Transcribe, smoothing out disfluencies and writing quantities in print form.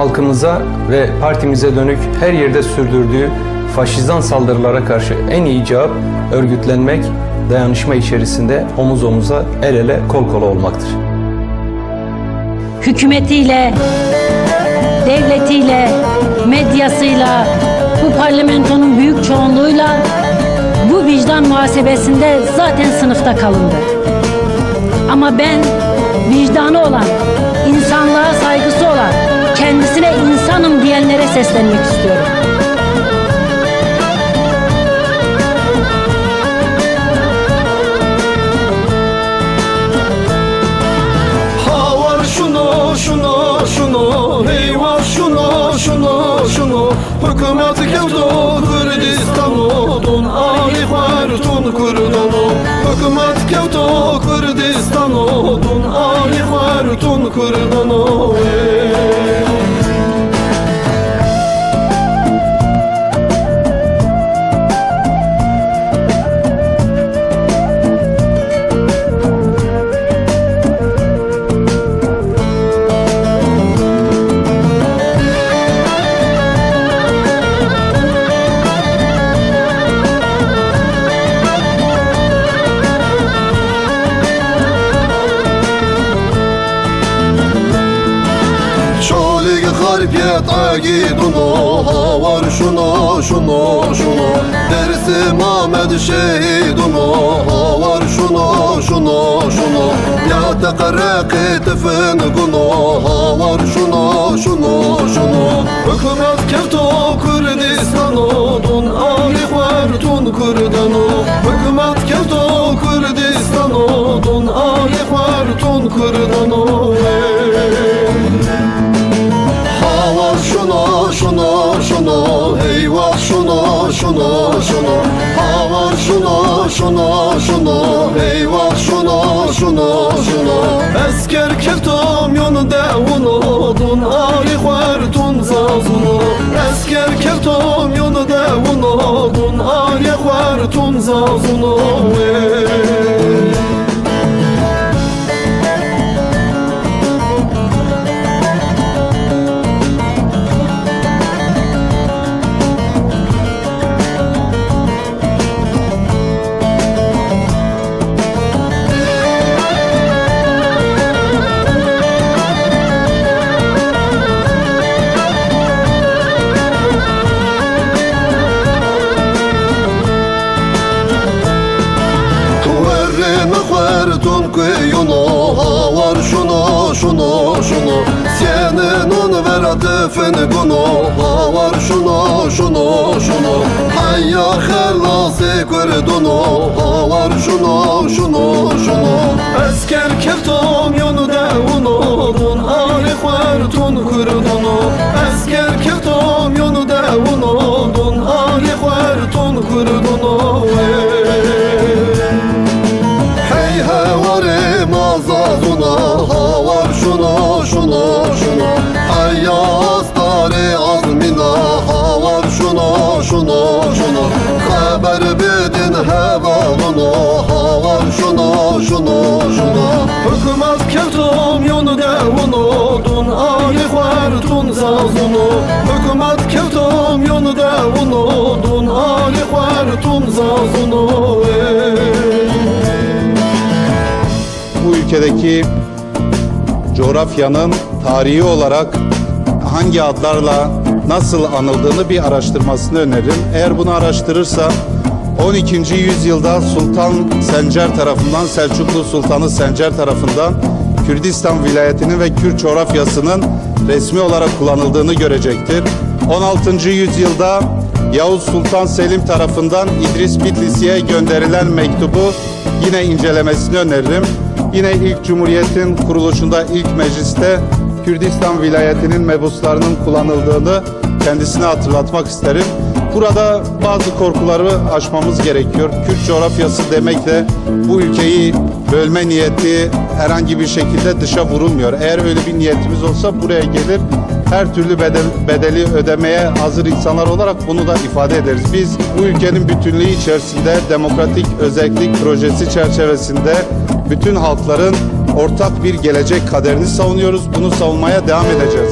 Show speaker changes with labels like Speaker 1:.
Speaker 1: halkımıza ve partimize dönük her yerde sürdürdüğü faşizan saldırılara karşı en iyi cevap örgütlenmek, dayanışma içerisinde omuz omuza, el ele, kol kola olmaktır.
Speaker 2: Hükümetiyle, devletiyle, medyasıyla, bu parlamentonun büyük çoğunluğuyla bu vicdan muhasebesinde zaten sınıfta kalındı. Ama ben vicdanı olan, insanlığa saygısı olan, kendisine insanım diyenlere seslenmek istiyorum.
Speaker 3: شنو حکومت کردو کردستانو دون آلی خورتون کردانو حکومت کردو کردستانو دون آلی خورتون کردانو Harpiyet agidunu havar şunu Dersim Ahmet şehidunu havar şunu Ya tekarraki tifin gunu havar şunu Hükümet kefto Kürdistan'u dun ali khwartun Kürdan'u Hükümet kefto Kürdistan'u dun ali khwartun Kürdan'u şunu eyvah şunu havar şunu eyvah şunu Esker keftom yonu devunu dun ali khwartun zazunu Esker keftom yonu devunu dun ali khwartun zazunu Khwartun kuyunu havar şunu Senin on veradifin gunu havar şunu Hayya khelasi kurdunu havar şunu Esker keftom yonu devunu dun ali khwartun kurdunu Esker keftom yonu devunu dun ali khwartun kurdunu Mazazuna havar şunu Hayya astari azmina havar şunu Haber bedin hevalunu havar şunu Hükümet keftum yonu devunu dun ali khwartun zazunu Hükümet keftum yonu devunu dun ali khwartun zazunu
Speaker 4: Bu ülkedeki coğrafyanın tarihi olarak hangi adlarla nasıl anıldığını bir araştırmasını öneririm. Eğer bunu araştırırsa 12. yüzyılda Sultan Sencer tarafından, Selçuklu Sultanı Sencer tarafından Kürdistan vilayetinin ve Kürt coğrafyasının resmi olarak kullanıldığını görecektir. 16. yüzyılda Yavuz Sultan Selim tarafından İdris Bitlis'e gönderilen mektubu yine incelemesini öneririm. Yine ilk Cumhuriyet'in kuruluşunda ilk mecliste Kürdistan vilayetinin mebuslarının kullanıldığını kendisine hatırlatmak isterim. Burada bazı korkuları aşmamız gerekiyor. Kürt coğrafyası demekle bu ülkeyi bölme niyeti herhangi bir şekilde dışa vurulmuyor. Eğer öyle bir niyetimiz olsa buraya gelir, her türlü bedeli ödemeye hazır insanlar olarak bunu da ifade ederiz. Biz bu ülkenin bütünlüğü içerisinde demokratik özellik projesi çerçevesinde bütün halkların ortak bir gelecek kaderini savunuyoruz. Bunu savunmaya devam edeceğiz.